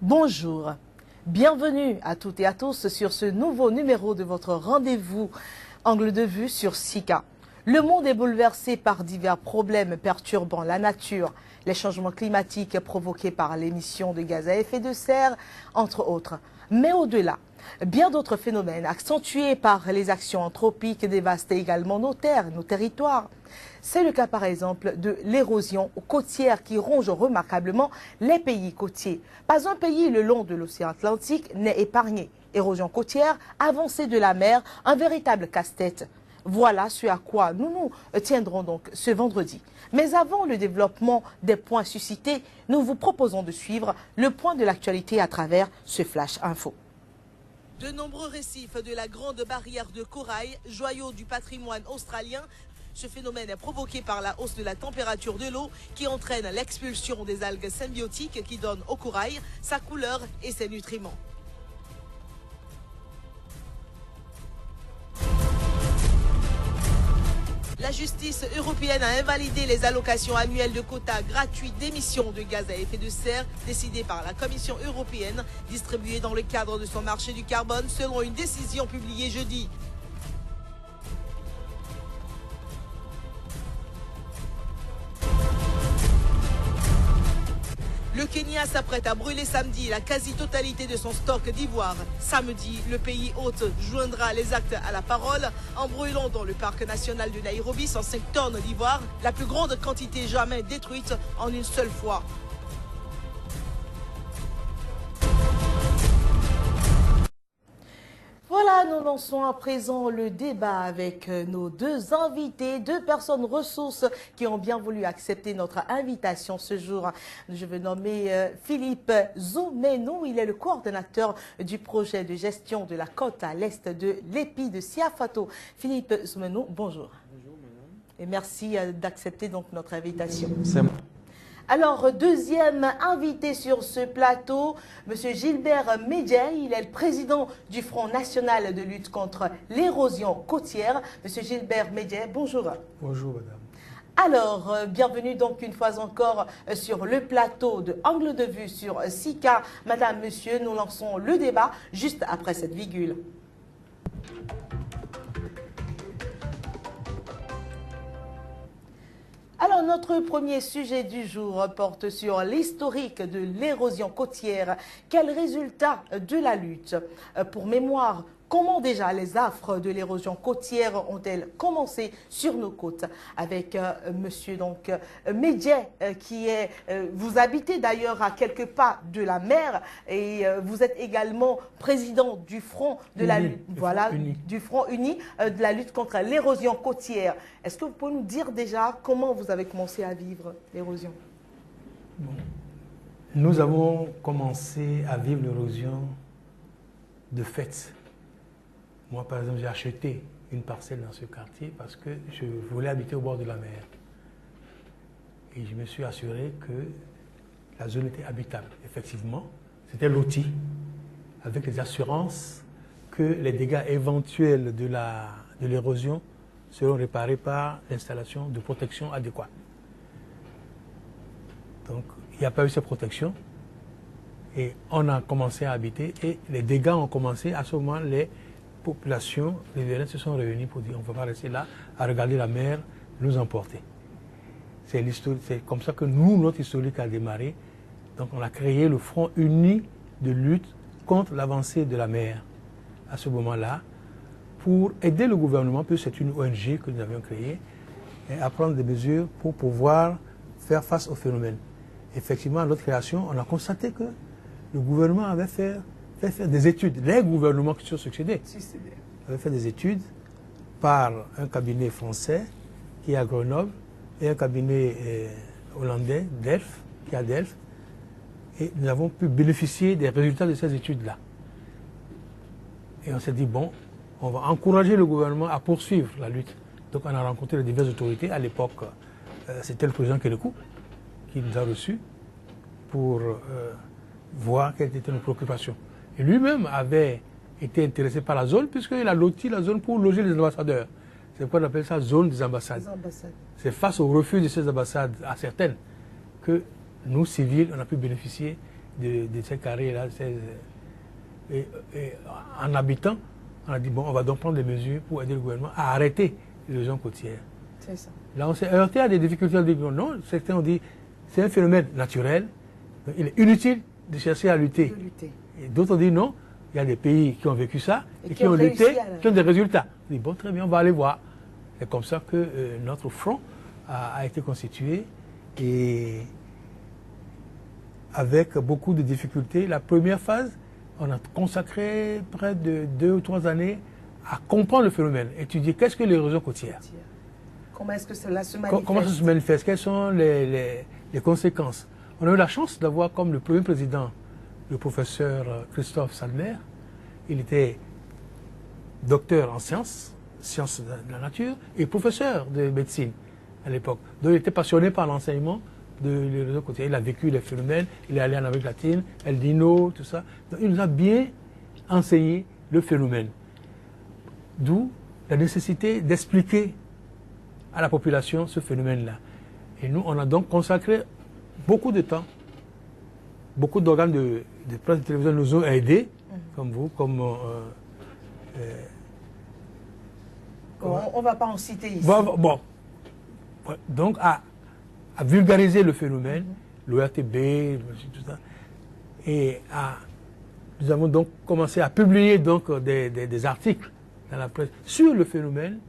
Bonjour, bienvenue à toutes et à tous sur ce nouveau numéro de votre rendez-vous Angle de vue sur SICA. Le monde est bouleversé par divers problèmes perturbant la nature, les changements climatiques provoqués par l'émission de gaz à effet de serre, entre autres. Mais au-delà, bien d'autres phénomènes accentués par les actions anthropiques dévastent également nos terres, nos territoires. C'est le cas par exemple de l'érosion côtière qui ronge remarquablement les pays côtiers. Pas un pays le long de l'océan Atlantique n'est épargné. Érosion côtière, avancée de la mer, un véritable casse-tête. Voilà ce à quoi nous nous tiendrons donc ce vendredi. Mais avant le développement des points suscités, nous vous proposons de suivre le point de l'actualité à travers ce Flash Info. De nombreux récifs de la Grande Barrière de Corail, joyau du patrimoine australien. Ce phénomène est provoqué par la hausse de la température de l'eau qui entraîne l'expulsion des algues symbiotiques qui donnent au corail sa couleur et ses nutriments. La justice européenne a invalidé les allocations annuelles de quotas gratuits d'émissions de gaz à effet de serre décidées par la Commission européenne, distribuées dans le cadre de son marché du carbone selon une décision publiée jeudi. Le Kenya s'apprête à brûler samedi la quasi-totalité de son stock d'ivoire. Samedi, le pays hôte joindra les actes à la parole en brûlant dans le parc national de Nairobi 105 tonnes d'ivoire, la plus grande quantité jamais détruite en une seule fois. Voilà, nous lançons à présent le débat avec nos deux invités, deux personnes ressources qui ont bien voulu accepter notre invitation ce jour. Je veux nommer Philippe Zoumenou, il est le coordonnateur du projet de gestion de la côte à l'est de l'Épi de Siafato. Philippe Zoumenou, bonjour. Bonjour, madame. Et merci d'accepter donc notre invitation. C'est moi. Alors, deuxième invité sur ce plateau, M. Gilbert Medjay, il est le président du Front national de lutte contre l'érosion côtière. M. Gilbert Medjay, bonjour. Bonjour, madame. Alors, bienvenue donc une fois encore sur le plateau de Angle de vue sur SICA. Madame, monsieur, nous lançons le débat juste après cette virgule. Alors, notre premier sujet du jour porte sur l'historique de l'érosion côtière. Quel résultat de la lutte? Pour mémoire, comment déjà les affres de l'érosion côtière ont-elles commencé sur nos côtes? Avec monsieur donc Medjay, qui est, vous habitez d'ailleurs à quelques pas de la mer et vous êtes également président du Front de la lutte, voilà, du Front uni de la lutte contre l'érosion côtière. Est-ce que vous pouvez nous dire déjà comment vous avez commencé à vivre l'érosion? Bon. Nous avons commencé à vivre l'érosion de fait. Moi, par exemple, j'ai acheté une parcelle dans ce quartier parce que je voulais habiter au bord de la mer. Et je me suis assuré que la zone était habitable. Effectivement, c'était loti, avec les assurances que les dégâts éventuels de l'érosion seront réparés par l'installation de protection adéquate. Donc, il n'y a pas eu cette protection. Et on a commencé à habiter et les dégâts ont commencé. À ce moment, les populations riveraines se sont réunies pour dire on ne va pas rester là à regarder la mer nous emporter. C'est comme ça que notre historique a démarré. Donc on a créé le Front uni de lutte contre l'avancée de la mer à ce moment-là pour aider le gouvernement, puisque c'est une ONG que nous avions créée, à prendre des mesures pour pouvoir faire face au phénomène. Effectivement, à notre création, on a constaté que le gouvernement avait fait des études. Les gouvernements qui se sont succédés avaient fait des études par un cabinet français qui est à Grenoble et un cabinet hollandais, Delft, qui est à Delft. Et nous avons pu bénéficier des résultats de ces études-là. Et on s'est dit, bon, on va encourager le gouvernement à poursuivre la lutte. Donc on a rencontré les diverses autorités. À l'époque, c'était le président Kélékou qui nous a reçus pour voir quelles étaient nos préoccupations. Et lui-même avait été intéressé par la zone puisqu'il a loti la zone pour loger les ambassadeurs. C'est pourquoi on appelle ça zone des ambassades. C'est face au refus de ces ambassades à certaines que nous, civils, on a pu bénéficier de ces carrés-là. Et en habitant, on a dit, bon, on va donc prendre des mesures pour aider le gouvernement à arrêter l'érosion côtière. C'est ça. Là, on s'est heurté à des difficultés. On dit, non, certains ont dit, c'est un phénomène naturel, donc il est inutile de chercher à lutter. Et d'autres ont dit, non, il y a des pays qui ont vécu ça et qui ont lutté, qui ont des résultats. On dit, bon, très bien, on va aller voir. C'est comme ça que notre front a été constitué et avec beaucoup de difficultés. La première phase, on a consacré près de 2 ou 3 années à comprendre le phénomène, étudier qu'est-ce que l'érosion côtière. Comment est-ce que cela se manifeste? Comment ça se manifeste? Quelles sont les conséquences? On a eu la chance d'avoir comme le premier président le professeur Christophe Sadler. Il était docteur en sciences de la nature et professeur de médecine à l'époque. Donc il était passionné par l'enseignement de l'érosion côtière. Il a vécu les phénomènes, il est allé en Amérique latine, El Niño, tout ça. Donc il nous a bien enseigné le phénomène. D'où la nécessité d'expliquer à la population ce phénomène-là. Et nous, on a donc consacré beaucoup de temps. Beaucoup d'organes de presse et de télévision nous ont aidés, comme vous, comme... on ne va pas en citer ici. Bon. Donc, à vulgariser le phénomène, l'ORTB, tout ça. Et nous avons donc commencé à publier donc des articles dans la presse sur le phénomène,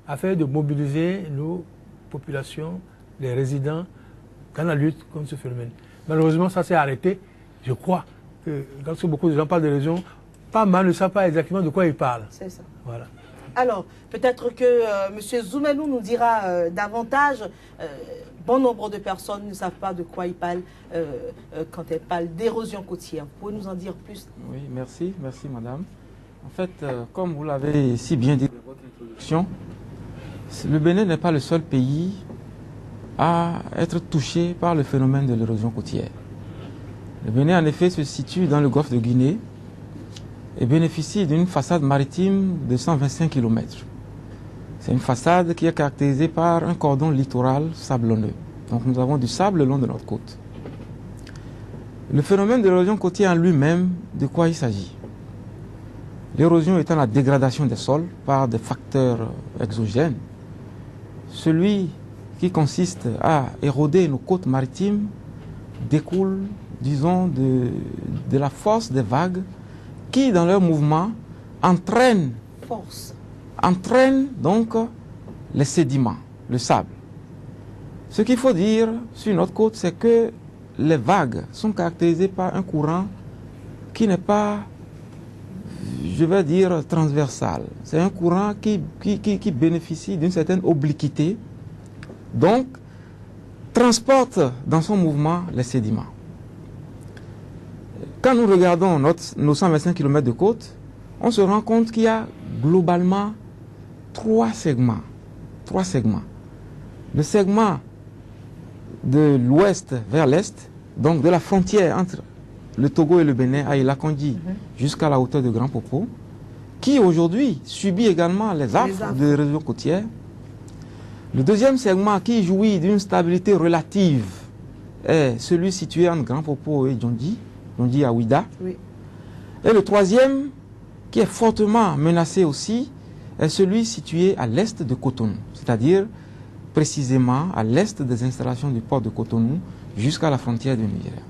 afin de mobiliser nos populations, les résidents, dans la lutte contre ce phénomène. Malheureusement, ça s'est arrêté. Je crois que quand beaucoup de gens parlent de l'érosion, pas mal ne savent pas exactement de quoi ils parlent. C'est ça. Voilà. Alors, peut-être que M. Zoumenou nous dira davantage. Bon nombre de personnes ne savent pas de quoi ils parlent quand elles parlent d'érosion côtière. Vous pouvez nous en dire plus? Oui, merci madame. En fait, comme vous l'avez si bien dit dans votre introduction, le Bénin n'est pas le seul pays à être touché par le phénomène de l'érosion côtière. Le Bénin, en effet, se situe dans le golfe de Guinée et bénéficie d'une façade maritime de 125 km. C'est une façade qui est caractérisée par un cordon littoral sablonneux. Donc nous avons du sable le long de notre côte. Le phénomène de l'érosion côtière en lui-même, de quoi il s'agit? L'érosion étant la dégradation des sols par des facteurs exogènes. Celui qui consiste à éroder nos côtes maritimes découle, disons, de la force des vagues qui, dans leur mouvement, entraînent donc les sédiments, le sable. Ce qu'il faut dire sur notre côte, c'est que les vagues sont caractérisées par un courant qui n'est pas, je vais dire, transversal. C'est un courant qui bénéficie d'une certaine obliquité, donc transporte dans son mouvement les sédiments. Quand nous regardons nos 125 km de côte, on se rend compte qu'il y a globalement 3 segments. Le segment de l'ouest vers l'est, donc de la frontière entre le Togo et le Bénin, à Ilakondi, jusqu'à la hauteur de Grand Popo, qui aujourd'hui subit également les affres de l'érosion côtière. Le deuxième segment qui jouit d'une stabilité relative est celui situé entre Grand Popo et Djondi à Ouida. Oui. Et le troisième, qui est fortement menacé aussi, est celui situé à l'est de Cotonou, c'est-à-dire précisément à l'est des installations du port de Cotonou jusqu'à la frontière du Nigeria.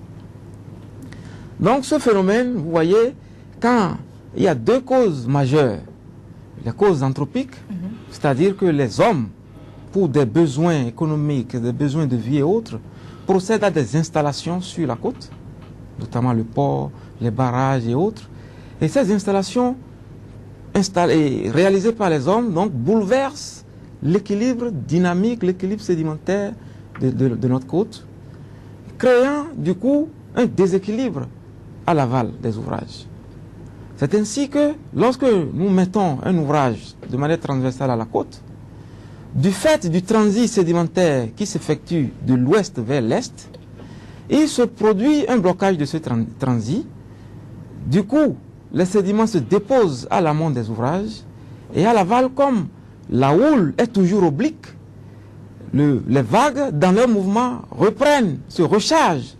Donc ce phénomène, vous voyez, quand il y a 2 causes majeures, les causes anthropiques, c'est-à-dire que les hommes, pour des besoins économiques, des besoins de vie et autres, procèdent à des installations sur la côte, notamment le port, les barrages et autres. Et ces installations réalisées par les hommes donc, bouleversent l'équilibre dynamique, l'équilibre sédimentaire de notre côte, créant du coup un déséquilibre à l'aval des ouvrages. C'est ainsi que lorsque nous mettons un ouvrage de manière transversale à la côte, du fait du transit sédimentaire qui s'effectue de l'ouest vers l'est, il se produit un blocage de ce transit. Du coup, les sédiments se déposent à l'amont des ouvrages et à l'aval, comme la houle est toujours oblique, les vagues, dans leur mouvement, reprennent, se rechargent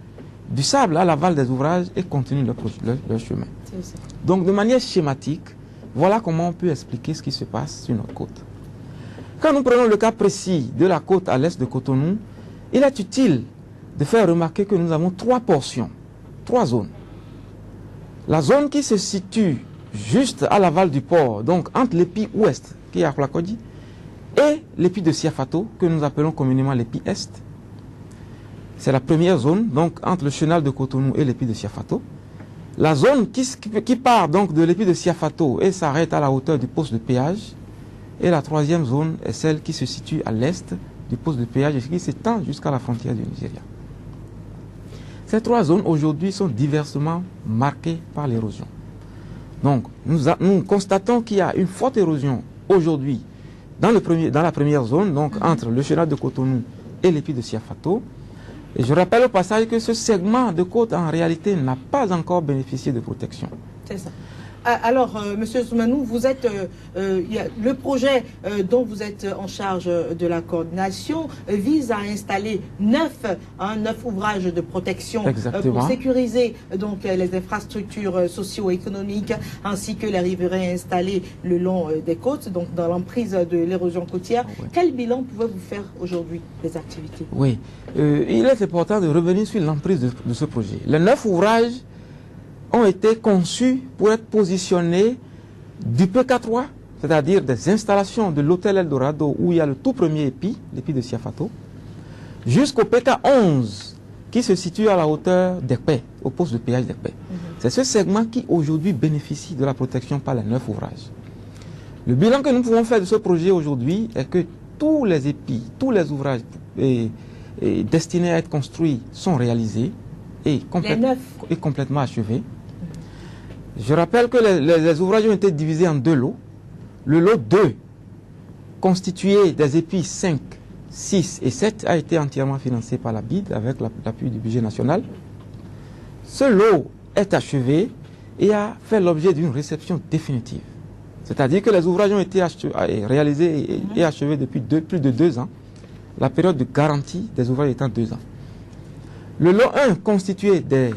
du sable à l'aval des ouvrages et continuent leur chemin. Donc, de manière schématique, voilà comment on peut expliquer ce qui se passe sur notre côte. Quand nous prenons le cas précis de la côte à l'est de Cotonou, il est utile de faire remarquer que nous avons 3 portions, 3 zones. La zone qui se situe juste à l'aval du port, donc entre l'épi ouest, qui est à Flakodi, et l'épi de Siafato, que nous appelons communément l'épi est. C'est la première zone, donc entre le chenal de Cotonou et l'épi de Siafato. La zone qui part donc de l'épi de Siafato et s'arrête à la hauteur du poste de péage. Et la troisième zone est celle qui se situe à l'est du poste de péage et qui s'étend jusqu'à la frontière du Nigeria. Ces 3 zones aujourd'hui sont diversement marquées par l'érosion. Donc nous constatons qu'il y a une forte érosion aujourd'hui dans la première zone, donc entre le chenal de Cotonou et l'épi de Siafato. Et je rappelle au passage que ce segment de côte en réalité n'a pas encore bénéficié de protection. C'est ça. Alors, Monsieur Soumanou, vous êtes, le projet dont vous êtes en charge de la coordination vise à installer 9 ouvrages de protection pour sécuriser donc les infrastructures socio-économiques ainsi que les riverains installés le long des côtes, donc dans l'emprise de l'érosion côtière. Oui. Quel bilan pouvez-vous faire aujourd'hui des activités? Oui, il est important de revenir sur l'emprise de ce projet. Les 9 ouvrages ont été conçus pour être positionnés du PK3, c'est-à-dire des installations de l'hôtel Eldorado où il y a le tout premier épi, l'épi de Siafato, jusqu'au PK11 qui se situe à la hauteur d'Ekpé, au poste de péage d'Ekpé. C'est ce segment qui aujourd'hui bénéficie de la protection par les 9 ouvrages. Le bilan que nous pouvons faire de ce projet aujourd'hui est que tous les épis, tous les ouvrages destinés à être construits sont réalisés et complètement achevés. Je rappelle que les ouvrages ont été divisés en 2 lots. Le lot 2, constitué des épis 5, 6 et 7, a été entièrement financé par la BID avec l'appui du budget national. Ce lot est achevé et a fait l'objet d'une réception définitive. C'est-à-dire que les ouvrages ont été réalisés et achevés depuis plus de 2 ans. La période de garantie des ouvrages étant 2 ans. Le lot 1, constitué des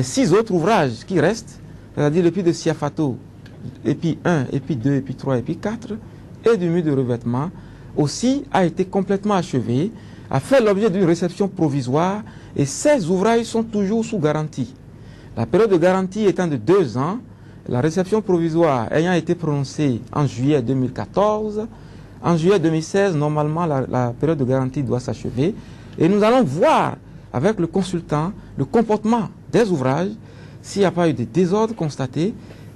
6 autres ouvrages qui restent, c'est-à-dire l'épi de Siafato, épi 1, épi 2, épi 3, épi 4, et du mur de revêtement, aussi a été complètement achevé, a fait l'objet d'une réception provisoire, et ces ouvrages sont toujours sous garantie. La période de garantie étant de 2 ans, la réception provisoire ayant été prononcée en juillet 2014, en juillet 2016, normalement, la période de garantie doit s'achever, et nous allons voir avec le consultant le comportement des ouvrages, s'il n'y a pas eu de désordre constaté,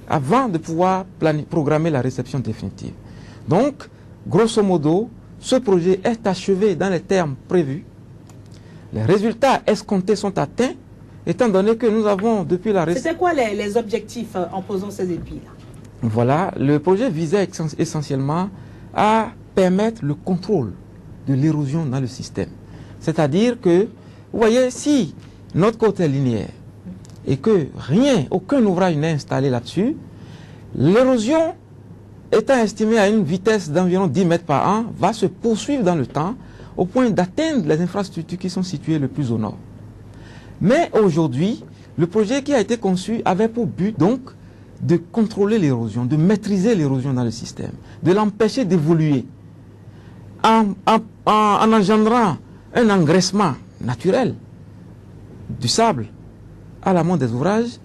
avant de pouvoir programmer la réception définitive. Donc, grosso modo, ce projet est achevé dans les termes prévus. Les résultats escomptés sont atteints, étant donné que nous avons, depuis la réception... C'était quoi les objectifs en posant ces épis-là? Voilà, le projet visait essentiellement à permettre le contrôle de l'érosion dans le système. C'est-à-dire que, vous voyez, si notre côte est linéaire, et que aucun ouvrage n'est installé là-dessus, l'érosion étant estimée à une vitesse d'environ 10 mètres par an, va se poursuivre dans le temps au point d'atteindre les infrastructures qui sont situées le plus au nord. Mais aujourd'hui, le projet qui a été conçu avait pour but donc de contrôler l'érosion, de maîtriser l'érosion dans le système, de l'empêcher d'évoluer en engendrant un engraissement naturel du sable à l'amont des ouvrages,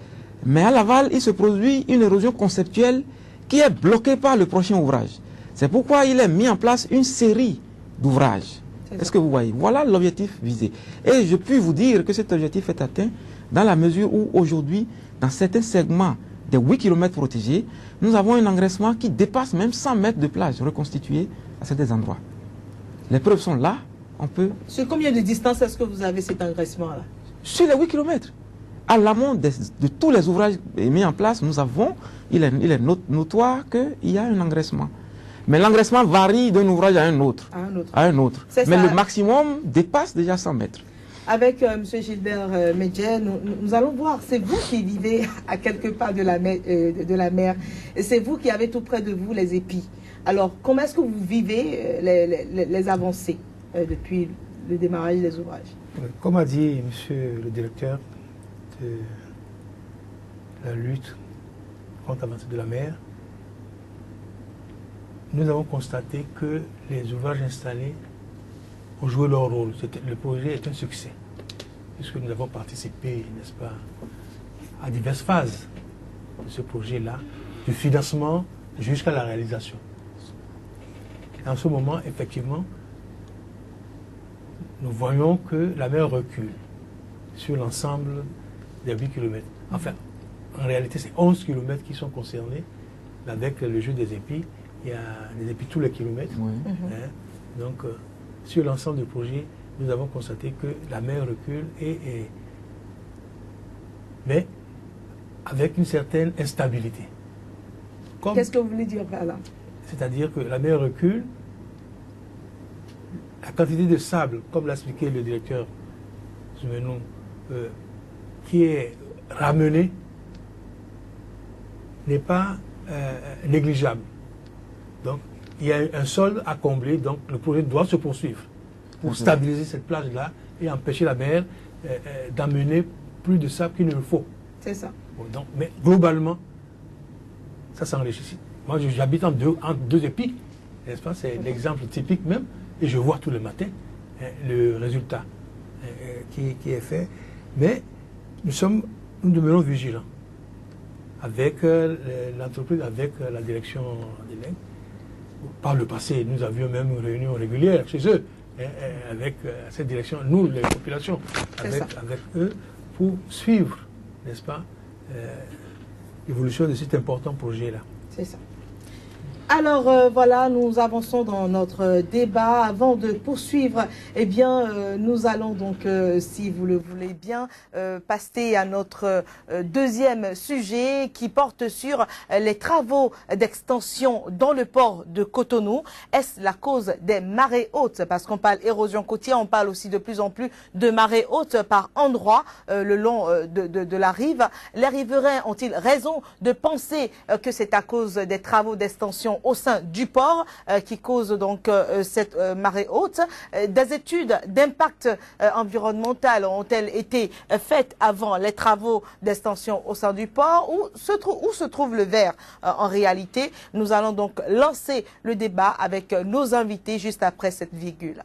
mais à l'aval, il se produit une érosion conceptuelle qui est bloquée par le prochain ouvrage. C'est pourquoi il est mis en place une série d'ouvrages. Est-ce que vous voyez? Voilà l'objectif visé. Et je puis vous dire que cet objectif est atteint dans la mesure où aujourd'hui, dans certains segments des 8 km protégés, nous avons un engraissement qui dépasse même 100 mètres de plage reconstituée à certains endroits. Les preuves sont là, on peut... Sur combien de distance est-ce que vous avez cet engraissement-là? Sur les 8 km. À l'amont de tous les ouvrages mis en place, nous avons, il est notoire qu'il y a un engraissement. Mais l'engraissement varie d'un ouvrage à un autre. Mais le maximum dépasse déjà 100 mètres. Avec M. Gilbert Medjer, nous allons voir, c'est vous qui vivez à quelques pas de la mer, et c'est vous qui avez tout près de vous les épis. Alors, comment est-ce que vous vivez les avancées depuis le démarrage des ouvrages? Comme a dit M. le directeur, de la lutte contre l'avancée de la mer, nous avons constaté que les ouvrages installés ont joué leur rôle. Le projet est un succès, puisque nous avons participé, n'est-ce pas, à diverses phases de ce projet-là, du financement jusqu'à la réalisation. Et en ce moment, effectivement, nous voyons que la mer recule sur l'ensemble des 8 km. Enfin, en réalité, c'est 11 km qui sont concernés. Avec le jeu des épis, il y a des épis tous les kilomètres. Oui. Hein. Donc, sur l'ensemble du projet, nous avons constaté que la mer recule, mais avec une certaine instabilité. Qu'est-ce que vous voulez dire par là? C'est-à-dire que la mer recule, la quantité de sable, comme l'a expliqué le directeur Soumenou, qui est ramenée, n'est pas négligeable. Donc, il y a un sol à combler, donc le projet doit se poursuivre pour stabiliser cette plage-là et empêcher la mer d'amener plus de sable qu'il ne le faut. C'est ça. Bon, donc, mais globalement, ça s'enrichit. Moi, j'habite en deux épis, n'est-ce pas? C'est l'exemple typique même, et je vois tous les matins le résultat qui est fait. Mais nous demeurons vigilants avec l'entreprise, avec la direction des Legs. Par le passé, nous avions même une réunion régulière chez eux, avec cette direction, nous, les populations, avec eux, pour suivre, n'est-ce pas, l'évolution de cet important projet-là. C'est ça. Alors voilà, nous avançons dans notre débat. Avant de poursuivre, eh bien, nous allons donc, si vous le voulez bien, passer à notre deuxième sujet qui porte sur les travaux d'extension dans le port de Cotonou. Est-ce la cause des marées hautes? Parce qu'on parle érosion côtière, on parle aussi de plus en plus de marées hautes par endroits le long de la rive. Les riverains ont-ils raison de penser que c'est à cause des travaux d'extension au sein du port qui cause donc cette marée haute? Des études d'impact environnemental ont-elles été faites avant les travaux d'extension au sein du port? Où se trouve le verre en réalité? Nous allons donc lancer le débat avec nos invités juste après cette virgule.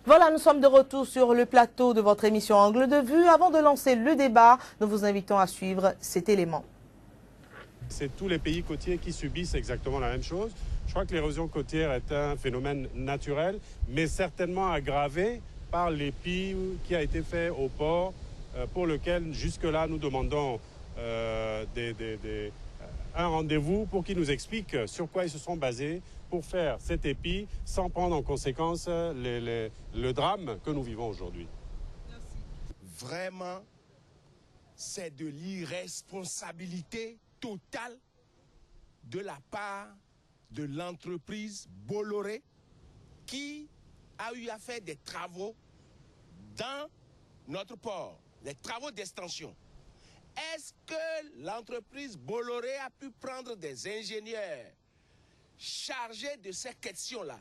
Voilà, nous sommes de retour sur le plateau de votre émission Angle de vue. Avant de lancer le débat, nous vous invitons à suivre cet élément. C'est tous les pays côtiers qui subissent exactement la même chose. Je crois que l'érosion côtière est un phénomène naturel, mais certainement aggravé par l'épi qui a été fait au port, pour lequel jusque-là nous demandons un rendez-vous pour qu'ils nous expliquent sur quoi ils se sont basés pour faire cet épi sans prendre en conséquence le drame que nous vivons aujourd'hui. Vraiment, c'est de l'irresponsabilité totale de la part de l'entreprise Bolloré qui a eu à faire des travaux dans notre port, des travaux d'extension. Est-ce que l'entreprise Bolloré a pu prendre des ingénieurs chargés de ces questions-là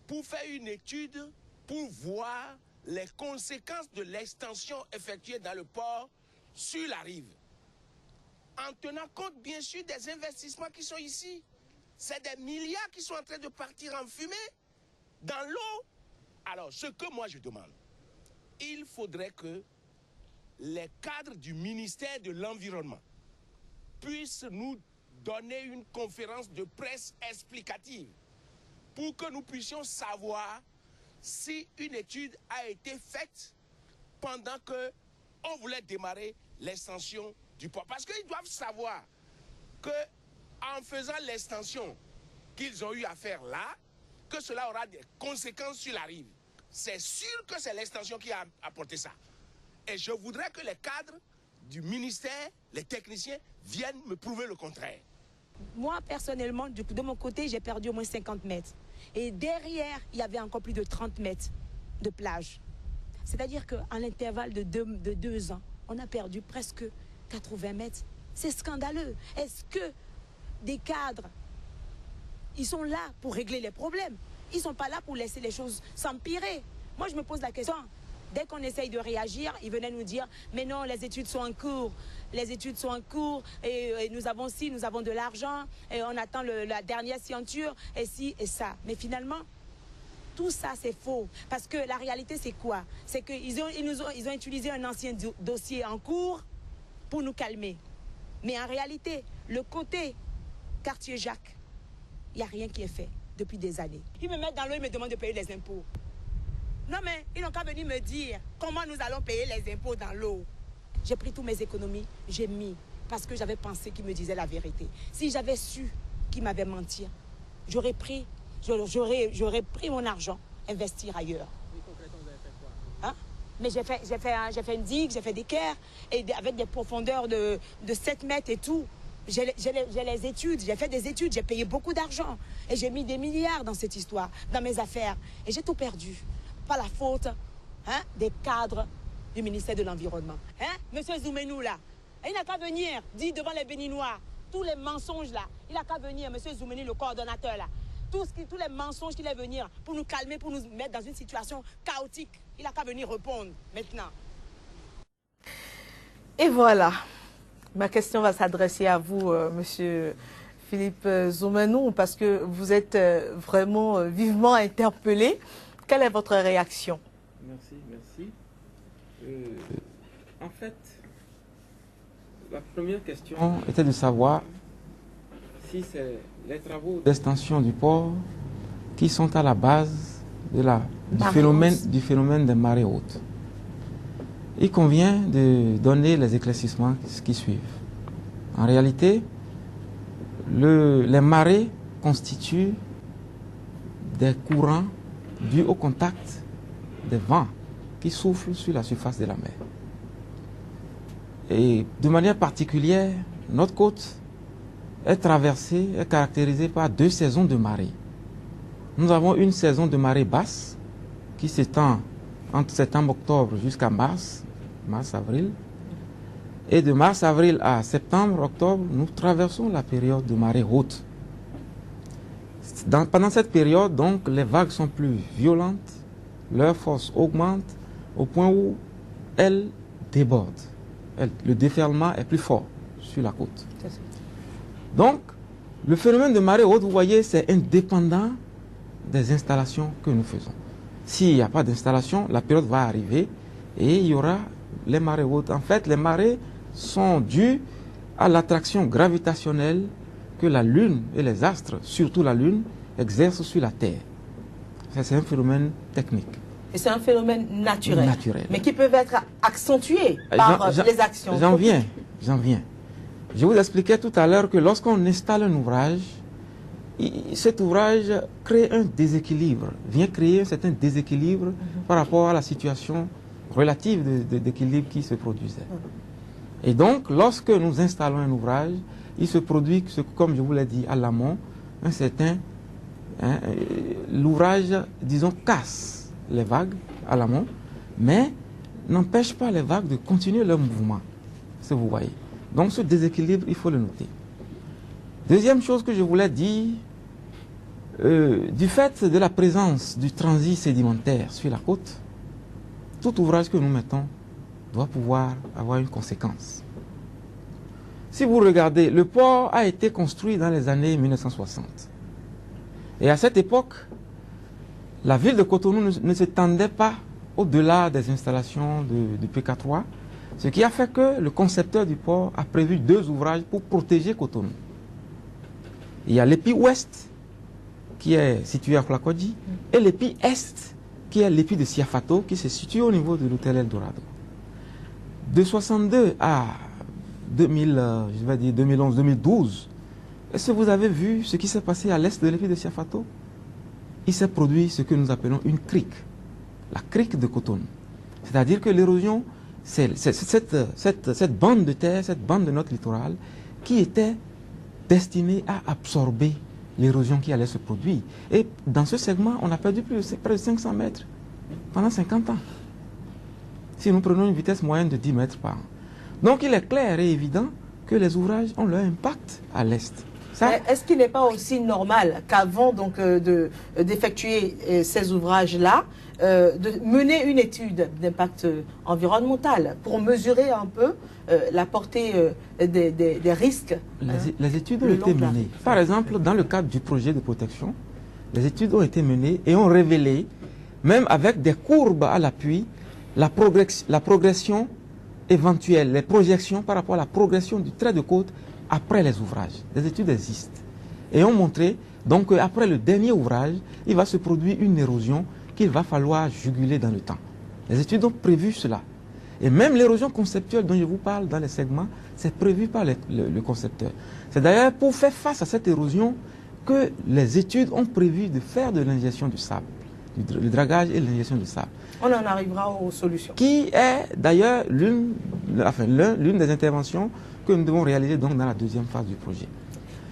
pour faire une étude pour voir les conséquences de l'extension effectuée dans le port sur la rive, en tenant compte bien sûr des investissements qui sont ici? C'est des milliards qui sont en train de partir en fumée dans l'eau. Alors ce que moi je demande, il faudrait que les cadres du ministère de l'Environnement puissent nous donner une conférence de presse explicative pour que nous puissions savoir si une étude a été faite pendant qu'on voulait démarrer l'extension du port. Parce qu'ils doivent savoir qu'en faisant l'extension qu'ils ont eu à faire là, que cela aura des conséquences sur la rive. C'est sûr que c'est l'extension qui a apporté ça. Et je voudrais que les cadres du ministère, les techniciens, viennent me prouver le contraire. Moi, personnellement, de mon côté, j'ai perdu au moins 50 mètres. Et derrière, il y avait encore plus de 30 mètres de plage. C'est-à-dire qu'en l'intervalle de 2 ans, on a perdu presque 80 mètres. C'est scandaleux. Est-ce que des cadres, ils sont là pour régler les problèmes? ils ne sont pas là pour laisser les choses s'empirer. Moi, je me pose la question. Dès qu'on essaye de réagir, ils venaient nous dire « Mais non, les études sont en cours. Les études sont en cours et nous avons ci, nous avons de l'argent et on attend la dernière scienture et ci et ça. » Mais finalement, tout ça, c'est faux. Parce que la réalité, c'est quoi? C'est qu'ils ont utilisé un ancien dossier en cours pour nous calmer. Mais en réalité, le côté Cartier-Jacques, il n'y a rien qui est fait depuis des années. Ils me mettent dans l'eau, ils me demandent de payer les impôts. Non mais, ils n'ont qu'à venir me dire comment nous allons payer les impôts dans l'eau. J'ai pris toutes mes économies, j'ai mis, parce que j'avais pensé qu'ils me disaient la vérité. Si j'avais su qu'ils m'avaient menti, j'aurais pris mon argent, investir ailleurs. Hein? Mais j'ai fait une digue, j'ai fait des caires, et avec des profondeurs de 7 mètres et tout. J'ai les études, j'ai fait des études, j'ai payé beaucoup d'argent. Et j'ai mis des milliards dans cette histoire, dans mes affaires. Et j'ai tout perdu. Pas la faute des cadres du ministère de l'Environnement. Monsieur Zoumenou, là, il n'a qu'à venir dire devant les Béninois, tous les mensonges, là, il n'a qu'à venir, monsieur Zoumenou, le coordonnateur, là, tous les mensonges qu'il est venir pour nous calmer, pour nous mettre dans une situation chaotique. Il n'a qu'à venir répondre maintenant. Et voilà. Ma question va s'adresser à vous, monsieur Philippe Zoumenou, parce que vous êtes vraiment vivement interpellé. Quelle est votre réaction? Merci. En fait, la première question était de savoir si c'est les travaux d'extension du port qui sont à la base de du phénomène des marées hautes. Il convient de donner les éclaircissements qui suivent. En réalité, les marées constituent des courants dus au contact des vents qui soufflent sur la surface de la mer. Et de manière particulière, notre côte est caractérisée par 2 saisons de marée. Nous avons une saison de marée basse qui s'étend entre septembre-octobre jusqu'à mars-avril. Et de mars-avril à septembre-octobre, nous traversons la période de marée haute. Pendant cette période, donc, les vagues sont plus violentes, leur force augmente au point où elles débordent. Le déferlement est plus fort sur la côte. Donc, le phénomène de marée haute, vous voyez, c'est indépendant des installations que nous faisons. S'il n'y a pas d'installation, la période va arriver et il y aura les marées hautes. En fait, les marées sont dues à l'attraction gravitationnelle que la Lune et les astres, surtout la Lune, exercent sur la Terre. C'est un phénomène technique. Et c'est un phénomène naturel. Mais qui peut être accentué par les actions. J'en viens. Je vous expliquais tout à l'heure que lorsqu'on installe un ouvrage, cet ouvrage crée un déséquilibre, vient créer un certain déséquilibre par rapport à la situation relative d'équilibre qui se produisait. Et donc, lorsque nous installons un ouvrage, il se produit, comme je vous l'ai dit à l'amont, un certain... l'ouvrage, disons, casse les vagues à l'amont, mais n'empêche pas les vagues de continuer leur mouvement, si vous voyez. Donc, ce déséquilibre, il faut le noter. Deuxième chose que je voulais dire, du fait de la présence du transit sédimentaire sur la côte, tout ouvrage que nous mettons doit pouvoir avoir une conséquence. Si vous regardez, le port a été construit dans les années 1960. Et à cette époque, la ville de Cotonou ne s'étendait pas au-delà des installations du PK3, ce qui a fait que le concepteur du port a prévu 2 ouvrages pour protéger Cotonou. Il y a l'épi ouest, qui est situé à Flakodji, et l'épi est, qui est l'épi de Siafato, qui se situe au niveau de l'hôtel Eldorado. De 62 à 2011-2012, est-ce que vous avez vu ce qui s'est passé à l'est de l'épi de Siafato? Il s'est produit ce que nous appelons une crique, la crique de Cotonou. C'est-à-dire que l'érosion, c'est cette bande de terre, cette bande de notre littoral, qui était destinée à absorber l'érosion qui allait se produire. Et dans ce segment, on a perdu près de 500 mètres pendant 50 ans. Si nous prenons une vitesse moyenne de 10 mètres par an. Donc il est clair et évident que les ouvrages ont leur impact à l'est. Est-ce qu'il n'est pas aussi normal qu'avant d'effectuer ces ouvrages-là, de mener une étude d'impact environnemental pour mesurer un peu la portée des risques? Les études ont été menées. Par exemple, dans le cadre du projet de protection, les études ont été menées et ont révélé, même avec des courbes à l'appui, la progression éventuelle, les projections par rapport à la progression du trait de côte après les ouvrages. Les études existent et ont montré donc qu'après le dernier ouvrage, il va se produire une érosion qu'il va falloir juguler dans le temps. Les études ont prévu cela. Et même l'érosion conceptuelle dont je vous parle dans les segments, c'est prévu par le concepteur. C'est d'ailleurs pour faire face à cette érosion que les études ont prévu de faire de l'injection du sable, le dragage et l'injection du sable. On en arrivera aux solutions. Qui est d'ailleurs l'une des interventions que nous devons réaliser donc dans la deuxième phase du projet.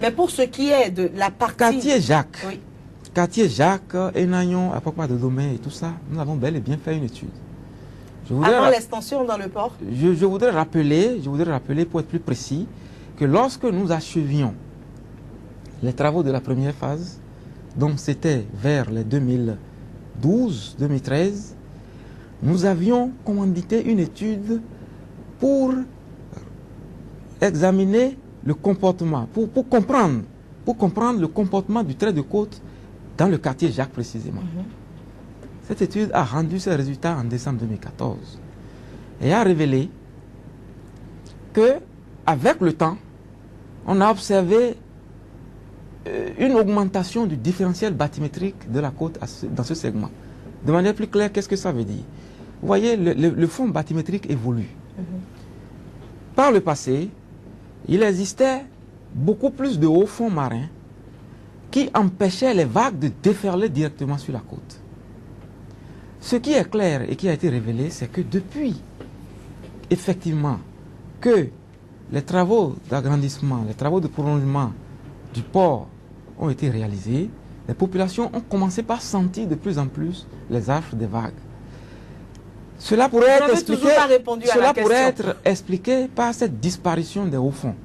Mais pour ce qui est de la partie... Cartier-Jacques, oui. Cartier-Jacques, Enayon, Apokpa de Domaine et tout ça, nous avons bel et bien fait une étude. Avant l'extension dans le port? Je voudrais rappeler, pour être plus précis, que lorsque nous achevions les travaux de la première phase, donc c'était vers les 2012-2013, nous avions commandité une étude pour examiner le comportement, pour comprendre le comportement du trait de côte dans le quartier Jacques précisément. Cette étude a rendu ses résultats en décembre 2014 et a révélé que, avec le temps, on a observé une augmentation du différentiel bathymétrique de la côte dans ce segment. De manière plus claire, qu'est-ce que ça veut dire? Vous voyez, le fond bathymétrique évolue. Par le passé, il existait beaucoup plus de hauts fonds marins qui empêchaient les vagues de déferler directement sur la côte. Ce qui est clair et qui a été révélé, c'est que depuis, effectivement, que les travaux d'agrandissement, les travaux de prolongement du port ont été réalisés, les populations ont commencé par sentir de plus en plus les affres des vagues. Cela pourrait être expliqué par cette disparition des hauts fonds.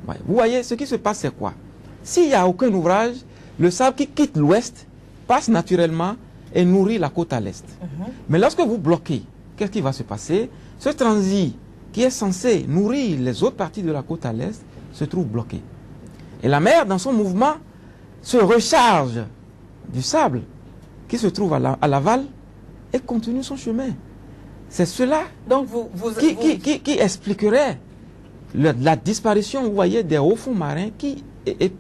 Ouais. Vous voyez, ce qui se passe, c'est quoi? S'il n'y a aucun ouvrage, le sable qui quitte l'ouest passe naturellement et nourrit la côte à l'est. Mais lorsque vous bloquez, qu'est-ce qui va se passer? Ce transit qui est censé nourrir les autres parties de la côte à l'est se trouve bloqué. Et la mer, dans son mouvement, se recharge du sable qui se trouve à l'aval et continue son chemin. C'est cela donc qui expliquerait la disparition, vous voyez, des hauts fonds marins qui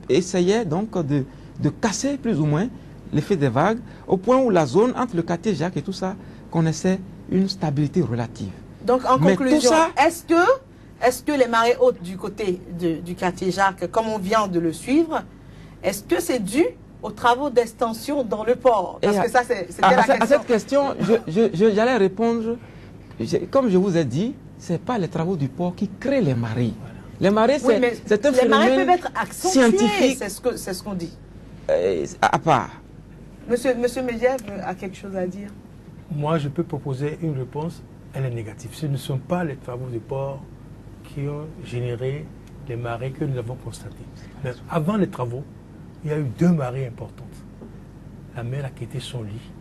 essayaient donc de casser plus ou moins l'effet des vagues, au point où la zone entre le quartier Jacques et tout ça connaissait une stabilité relative. Donc en conclusion, est-ce que les marées hautes du côté du quartier Jacques, comme on vient de le suivre, est-ce que c'est dû aux travaux d'extension dans le port? Parce que ça, c'était la question. À cette question, j'allais répondre, comme je vous ai dit, ce n'est pas les travaux du port qui créent les marées. Les marées, c'est un phénomène scientifique. Les marées peuvent être accentuées, c'est ce qu'on dit. À part. Monsieur Mediev a quelque chose à dire? Moi, je peux proposer une réponse, elle est négative. Ce ne sont pas les travaux du port qui ont généré les marées que nous avons constatées. Mais avant les travaux, il y a eu deux marées importantes. La mer a quitté son lit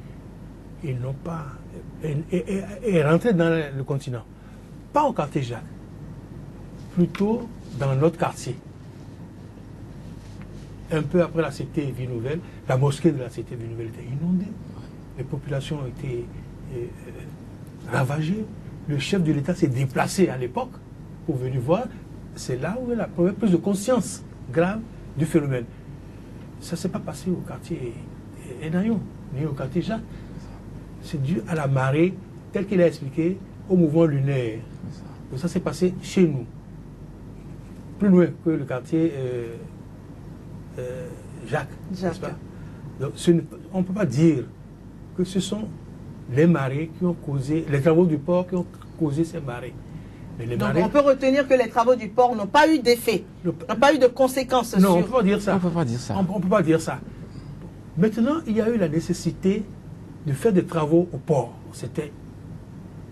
et non pas est rentrée dans le continent. Pas au quartier Jacques, plutôt dans notre quartier. Un peu après la cité Ville Nouvelle, la mosquée de la cité Ville Nouvelle était inondée. Les populations ont été ravagées. Le chef de l'État s'est déplacé à l'époque pour venir voir. C'est là où il y a la première prise de conscience grave du phénomène. Ça ne s'est pas passé au quartier Enayon, ni au quartier Jacques. C'est dû à la marée, telle qu'il a expliqué, au mouvement lunaire. Donc ça s'est passé chez nous, plus loin que le quartier Jacques. Pas? Donc, on ne peut pas dire que ce sont les marées qui ont causé, les travaux du port qui ont causé ces marées. Mais les Donc marées, on peut retenir que les travaux du port n'ont pas eu d'effet, n'ont pas eu de conséquences non, sur... on ne peut pas dire ça. On peut pas dire ça. On peut pas dire ça. Maintenant, il y a eu la nécessité de faire des travaux au port. C'était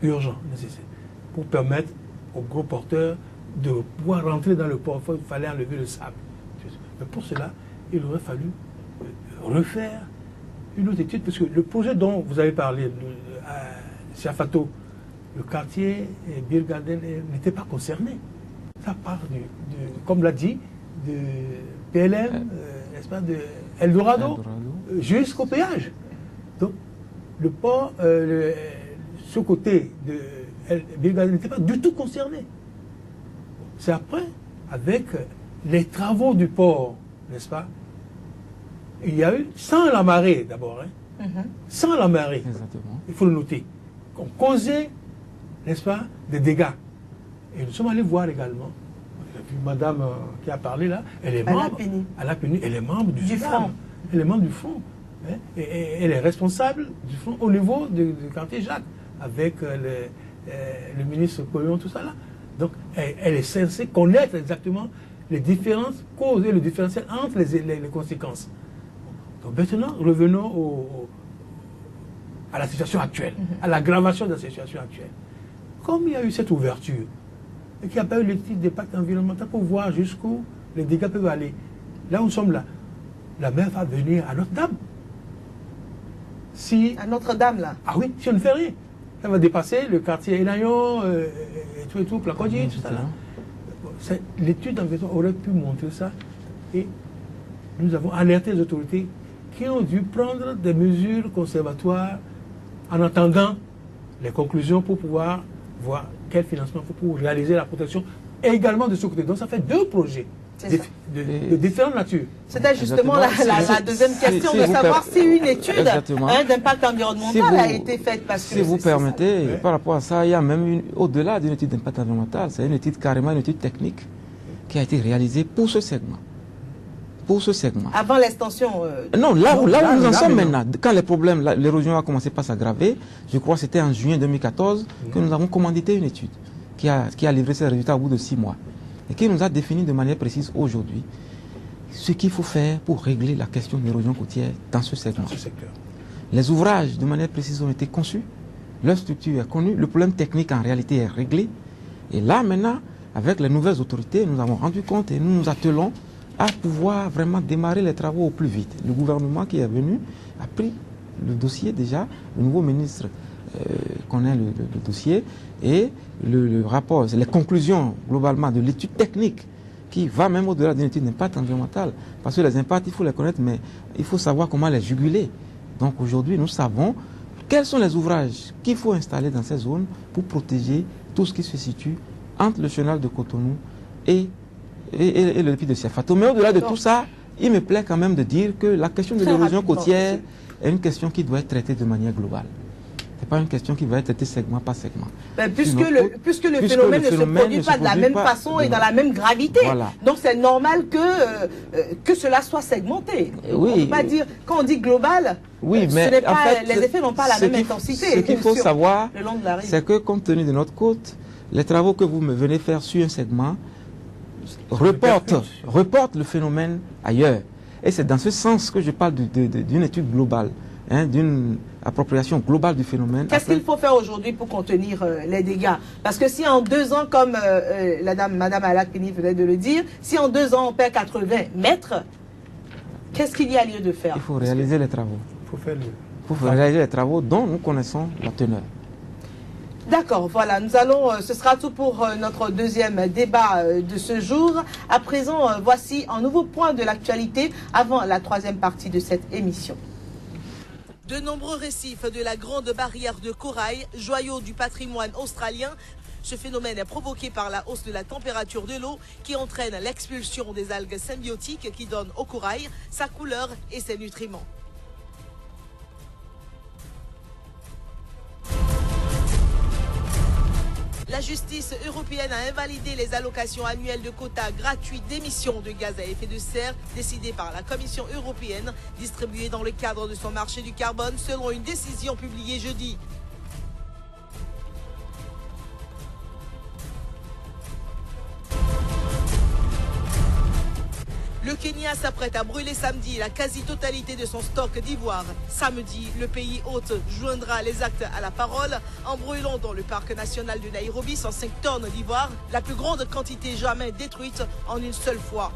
urgent, nécessaire, pour permettre aux gros porteurs de pouvoir rentrer dans le port. Il fallait enlever le sable. Mais pour cela, il aurait fallu refaire une autre étude, parce que le projet dont vous avez parlé, Siafato, le quartier Beer Garden n'était pas concerné. Ça part, comme l'a dit, de PLM, n'est-ce pas, de Eldorado, jusqu'au péage. Donc, le port, ce côté de Beer Garden n'était pas du tout concerné. C'est après, avec les travaux du port, n'est-ce pas, il y a eu, sans la marée d'abord, sans la marée, il faut le noter, qu'on causait, n'est-ce pas, des dégâts. Et nous sommes allés voir également, madame qui a parlé là, elle est membre, elle est membre du front. Elle est membre du front. Hein, et elle est responsable du front au niveau du quartier Jacques, avec le ministre Collion, tout ça là. Donc, elle est censée connaître exactement les différentes causes et le différentiel entre les conséquences. Donc maintenant, revenons à la situation actuelle, à l'aggravation de la situation actuelle. Comme il y a eu cette ouverture, et qu'il n'y a pas eu l'étude d'impact environnemental pour voir jusqu'où les dégâts peuvent aller, là où nous sommes là, la mer va venir à Notre-Dame. Si, à Notre-Dame, là? Ah oui, si on ne fait rien. Ça va dépasser le quartier Enayon, et tout, Plakodji, tout ça là. L'étude d'environnement aurait pu montrer ça, et nous avons alerté les autorités qui ont dû prendre des mesures conservatoires en attendant les conclusions pour pouvoir voir quel financement pour réaliser la protection également de ce côté. Donc ça fait deux projets de différentes natures. C'était justement la deuxième question, de savoir si une étude d'impact environnemental a été faite. Parce que si vous permettez, par rapport à ça, il y a même au-delà d'une étude d'impact environnemental, c'est une étude carrément, une étude technique qui a été réalisée pour ce segment. Pour ce segment. Avant l'extension Non, là où nous en sommes maintenant, quand les problèmes, l'érosion a commencé par s'aggraver, je crois que c'était en juin 2014 que nous avons commandité une étude qui a livré ses résultats au bout de 6 mois et qui nous a défini de manière précise aujourd'hui ce qu'il faut faire pour régler la question de l'érosion côtière dans ce segment. Les ouvrages, de manière précise, ont été conçus, leur structure est connue, le problème technique en réalité est réglé. Et là maintenant, avec les nouvelles autorités, nous avons rendu compte et nous nous attelons à pouvoir vraiment démarrer les travaux au plus vite. Le gouvernement qui est venu a pris le dossier déjà, le nouveau ministre connaît le dossier, et le rapport, les conclusions globalement de l'étude technique qui va même au-delà d'une étude d'impact environnemental, parce que les impacts, il faut les connaître, mais il faut savoir comment les juguler. Donc aujourd'hui, nous savons quels sont les ouvrages qu'il faut installer dans ces zones pour protéger tout ce qui se situe entre le chenal de Cotonou et le puits de Siafato. Mais au-delà de tout ça, il me plaît quand même de dire que la question de l'érosion côtière est une question qui doit être traitée de manière globale. Ce n'est pas une question qui va être traitée segment par segment. Puisque le phénomène ne se produit pas de la même façon et dans la même gravité. Voilà. Donc c'est normal que cela soit segmenté. Oui. On ne peut pas dire, quand on dit global, mais en fait, les effets n'ont pas la même intensité. Ce qu'il faut savoir, c'est que compte tenu de notre côte, les travaux que vous me venez faire sur un segment reportent le phénomène ailleurs. Et c'est dans ce sens que je parle d'une étude globale, d'une appropriation globale du phénomène. Qu'est-ce qu'il faut faire aujourd'hui pour contenir les dégâts? Parce que si en 2 ans, comme Madame Alakini venait de le dire, si en 2 ans on perd 80 mètres, qu'est-ce qu'il y a lieu de faire? Il faut réaliser les travaux. Il faut réaliser les travaux dont nous connaissons la teneur. D'accord, voilà, ce sera tout pour notre deuxième débat de ce jour. À présent, voici un nouveau point de l'actualité avant la troisième partie de cette émission. De nombreux récifs de la Grande Barrière de Corail, joyau du patrimoine australien. Ce phénomène est provoqué par la hausse de la température de l'eau qui entraîne l'expulsion des algues symbiotiques qui donnent au corail sa couleur et ses nutriments. La justice européenne a invalidé les allocations annuelles de quotas gratuits d'émissions de gaz à effet de serre décidées par la Commission européenne, distribuées dans le cadre de son marché du carbone selon une décision publiée jeudi. Le Kenya s'apprête à brûler samedi la quasi-totalité de son stock d'ivoire. Samedi, le pays hôte joindra les actes à la parole en brûlant dans le parc national de Nairobi 105 tonnes d'ivoire, la plus grande quantité jamais détruite en une seule fois.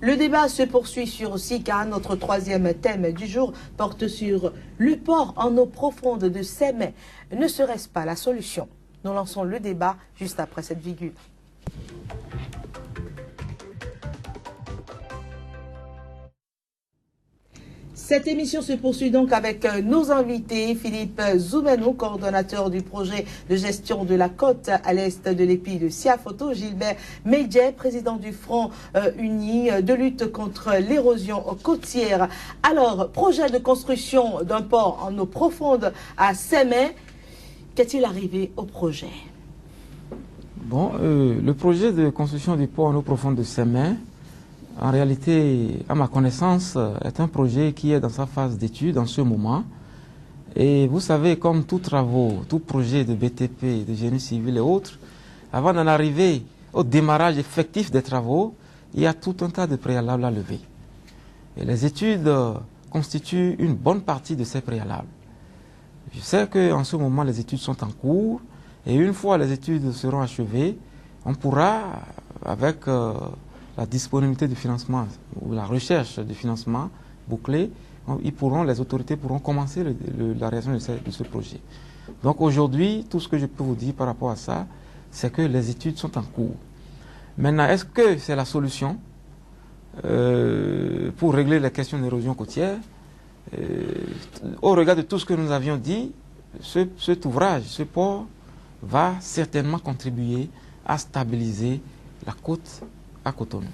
Le débat se poursuit sur Sika. Notre troisième thème du jour porte sur le port en eau profonde de Sémé. Ne serait-ce pas la solution? Nous lançons le débat juste après cette virgule. Cette émission se poursuit donc avec nos invités. Philippe Zoumenou, coordonnateur du projet de gestion de la côte à l'est de l'épi de Siafoto. Gilbert Medjé, président du Front uni de lutte contre l'érosion côtière. Alors, projet de construction d'un port en eau profonde à Sémé. Qu'est-il arrivé au projet? Bon, le projet de construction du port en eau profonde de Sémé, en réalité, à ma connaissance, est un projet qui est dans sa phase d'étude en ce moment. Et vous savez, comme tous travaux, tout projet de BTP, de génie civil et autres, avant d'en arriver au démarrage effectif des travaux, il y a tout un tas de préalables à lever. Et les études constituent une bonne partie de ces préalables. Je sais qu'en ce moment, les études sont en cours. Et une fois les études seront achevées, on pourra, avec la disponibilité du financement ou la recherche de financement bouclée, les autorités pourront commencer la réalisation de ce projet. Donc aujourd'hui, tout ce que je peux vous dire par rapport à ça, c'est que les études sont en cours. Maintenant, est-ce que c'est la solution pour régler les questions d'érosion côtière? Au regard de tout ce que nous avions dit, cet ouvrage, ce port, va certainement contribuer à stabiliser la côte à Cotonou.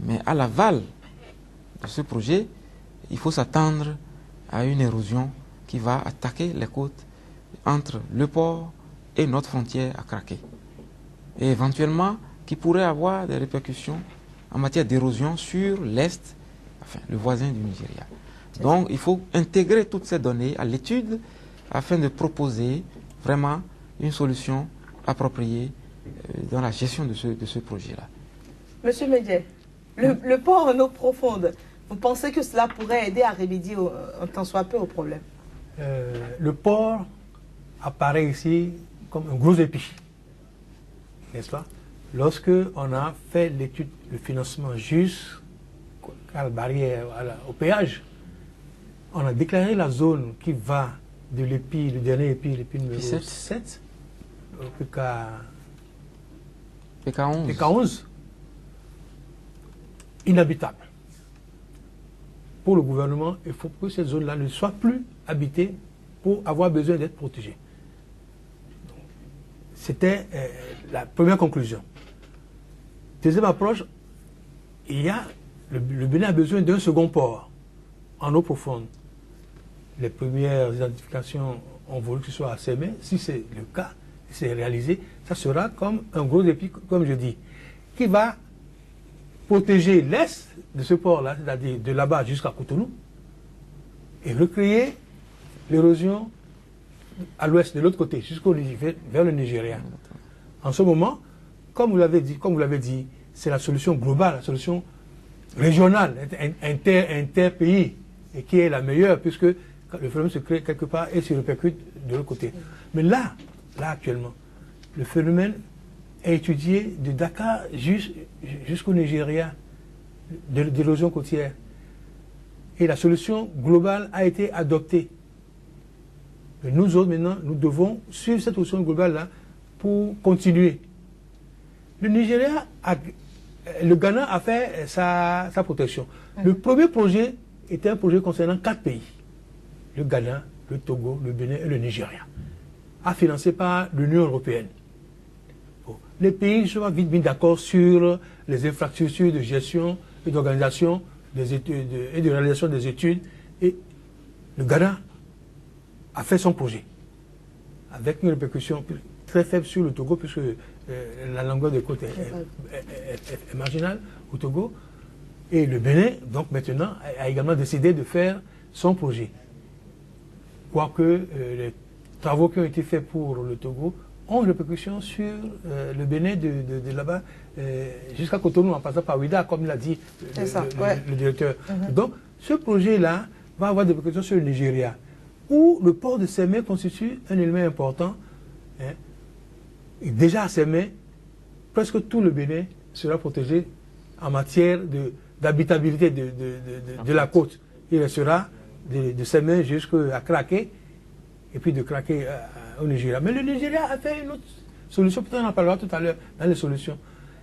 Mais à l'aval de ce projet, il faut s'attendre à une érosion qui va attaquer les côtes entre le port et notre frontière à Craqué. Et éventuellement, qui pourrait avoir des répercussions en matière d'érosion sur l'Est, enfin le voisin du Nigeria. Donc il faut intégrer toutes ces données à l'étude afin de proposer vraiment une solution appropriée dans la gestion de ce projet-là. Monsieur Medjé, le port en eau profonde, vous pensez que cela pourrait aider à remédier un tant soit peu au problème? Le port apparaît ici comme un gros épi, n'est-ce pas? Lorsque on a fait l'étude, le financement jusqu'à la barrière, au péage, on a déclaré la zone qui va de l'épi, le dernier épi, l'épi numéro 7, au PK11, inhabitable. Pour le gouvernement, il faut que cette zone-là ne soit plus habitée pour avoir besoin d'être protégée. C'était la première conclusion. Deuxième approche, le Bénin a besoin d'un second port en eau profonde. Les premières identifications ont voulu que ce soit à Sémé. Si c'est le cas, c'est réalisé, ça sera comme un gros épi, comme je dis, qui va protéger l'est de ce port-là, c'est-à-dire de là-bas jusqu'à Cotonou, et recréer l'érosion à l'ouest, de l'autre côté, vers le Nigeria. En ce moment, comme vous l'avez dit, c'est la solution globale, la solution régionale, inter-pays, et qui est la meilleure, puisque le phénomène se crée quelque part et se répercute de l'autre côté. Mais là actuellement, le phénomène est étudié de Dakar jusqu'au Nigeria, d'érosion côtière. Et la solution globale a été adoptée. Mais nous autres, maintenant, nous devons suivre cette solution globale-là pour continuer. Le Nigeria, le Ghana a fait sa protection. Le premier projet était un projet concernant 4 pays. Le Ghana, le Togo, le Bénin et le Nigeria. Financé par l'Union européenne. Bon. Les pays sont vite mis d'accord sur les infrastructures de gestion et d'organisation des études et de réalisation des études. Et le Ghana a fait son projet. Avec une répercussion très faible sur le Togo, puisque la longueur de côte est marginale au Togo. Et le Bénin, donc maintenant, a également décidé de faire son projet. Quoique les travaux qui ont été faits pour le Togo ont une répercussion sur le Bénin de là-bas jusqu'à Cotonou, en passant par Ouida, comme l'a dit le directeur. Donc, ce projet-là va avoir des répercussions sur le Nigeria, où le port de Sémé constitue un élément important. Et déjà à Sémé, presque tout le Bénin sera protégé en matière d'habitabilité de la côte. Il restera de ses mains jusqu'à craquer, et puis de craquer au Nigeria. Mais le Nigeria a fait une autre solution, peut-être on en parlera tout à l'heure dans les solutions.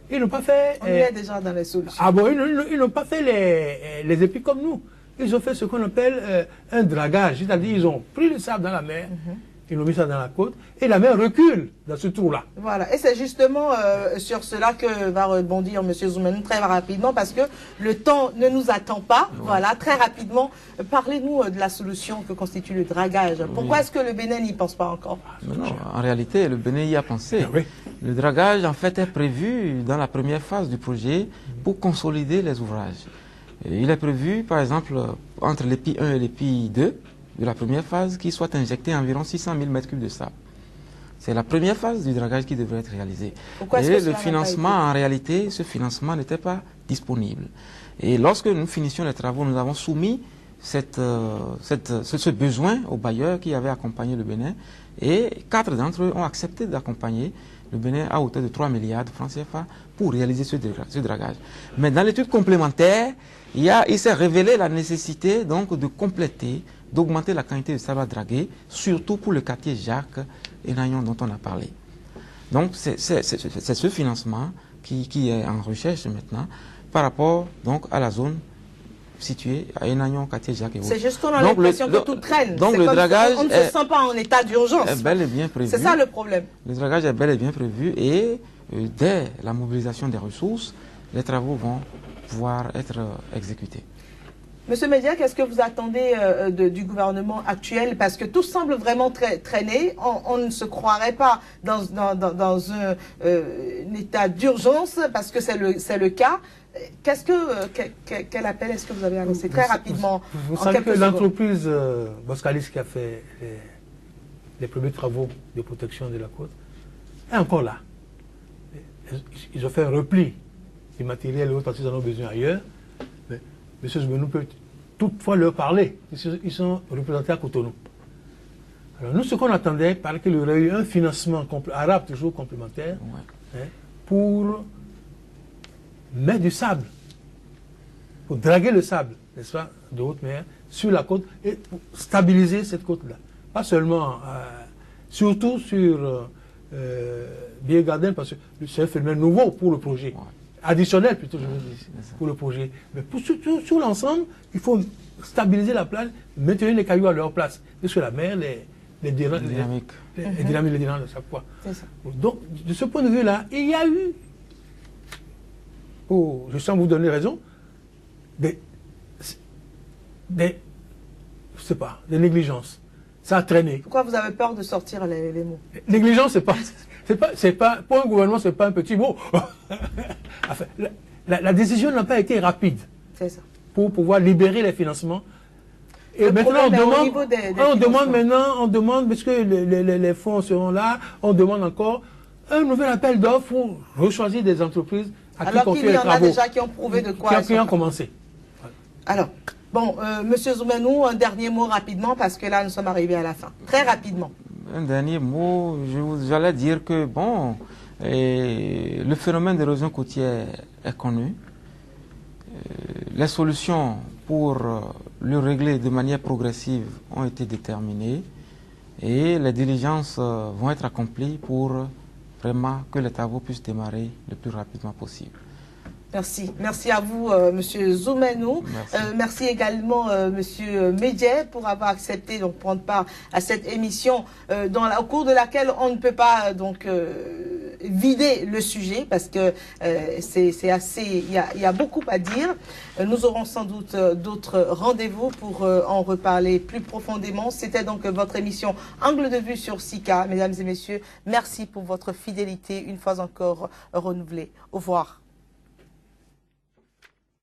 Ils n'ont pas fait... On est déjà dans les solutions. Ah bon, ils n'ont pas fait les épis comme nous. Ils ont fait ce qu'on appelle un dragage, c'est-à-dire ils ont pris le sable dans la mer, ils l'ont mis ça dans la côte, et la mer recule dans ce trou-là. Voilà, et c'est justement sur cela que va rebondir M. Zoumenou très rapidement, parce que le temps ne nous attend pas. Voilà, très rapidement, parlez-nous de la solution que constitue le dragage. Pourquoi est-ce que le Bénin n'y pense pas encore? Non, en réalité, le Bénin y a pensé. Oui. Le dragage, en fait, est prévu dans la première phase du projet pour consolider les ouvrages. Et il est prévu, par exemple, entre l'EPI 1 et l'EPI 2 de la première phase, qu'il soit injecté environ 600 000 m3 de sable. C'est la première phase du dragage qui devrait être réalisée. Et le financement, en réalité, ce financement n'était pas disponible. Et lorsque nous finissions les travaux, nous avons soumis ce besoin aux bailleurs qui avaient accompagné le Bénin, et 4 d'entre eux ont accepté d'accompagner le Bénin à hauteur de 3 milliards de francs CFA pour réaliser ce dragage. Mais dans l'étude complémentaire, il s'est révélé la nécessité donc de compléter, d'augmenter la quantité de sable à draguer, surtout pour le quartier Jacques et Nagnon dont on a parlé. Donc c'est ce financement qui est en recherche maintenant par rapport donc à la zone située à Enagnon, quartier Jacques et autres. C'est juste qu'on a l'impression que tout traîne. Donc le dragage on ne se sent pas en état d'urgence. Est bel et bien prévu. C'est ça le problème. Le dragage est bel et bien prévu et dès la mobilisation des ressources, les travaux vont pouvoir être exécutés. Monsieur Média, qu'est-ce que vous attendez du gouvernement actuel? Parce que tout semble vraiment traîner. On ne se croirait pas dans un état d'urgence, parce que c'est le cas. Quel appel est-ce que vous avez annoncé très rapidement? Vous savez que l'entreprise Boscalis qui a fait les premiers travaux de protection de la côte est encore là. Ils ont fait un repli du matériel et autres parce qu'ils en ont besoin ailleurs. Mais M. Zoumenou peut toutefois leur parler. Ils sont représentés à Cotonou. Alors nous, ce qu'on attendait, parce qu'il y aurait eu un financement arabe toujours complémentaire, pour mettre du sable, pour draguer le sable, n'est-ce pas, de haute mer, sur la côte, et pour stabiliser cette côte-là. Pas seulement, surtout sur Biergarden, parce que c'est un phénomène nouveau pour le projet. Additionnel plutôt, je veux dire, pour le projet. Mais sur l'ensemble, il faut stabiliser la plage, maintenir les cailloux à leur place. Parce que la mer, les dynamiques de chaque fois. Donc, de ce point de vue-là, il y a eu, je sens vous donner raison, des négligences. Ça a traîné. Pourquoi vous avez peur de sortir les mots? Négligence, c'est pas, pour un gouvernement, c'est pas un petit mot. Enfin, la décision n'a pas été rapide. C'est ça. Pour pouvoir libérer les financements. Et maintenant, on demande, parce que les fonds seront là, on demande encore un nouvel appel d'offres pour rechoisir des entreprises à qui confier les travaux. Alors qu'il y en a déjà qui ont prouvé de quoi. Qui ont commencé. Alors, bon, Monsieur Zoumenou, un dernier mot rapidement, parce que là, nous sommes arrivés à la fin. Très rapidement. Un dernier mot, j'allais dire que, bon, le phénomène d'érosion côtière est connu. Les solutions pour le régler de manière progressive ont été déterminées et les diligences vont être accomplies pour vraiment que les travaux puissent démarrer le plus rapidement possible. Merci. Merci à vous, Monsieur Zoumenou. Merci également, Monsieur Média, pour avoir accepté de prendre part à cette émission au cours de laquelle on ne peut pas donc vider le sujet parce que c'est assez. Il y a beaucoup à dire. Nous aurons sans doute d'autres rendez-vous pour en reparler plus profondément. C'était donc votre émission Angle de vue sur SICA. Mesdames et messieurs, merci pour votre fidélité une fois encore renouvelée. Au revoir.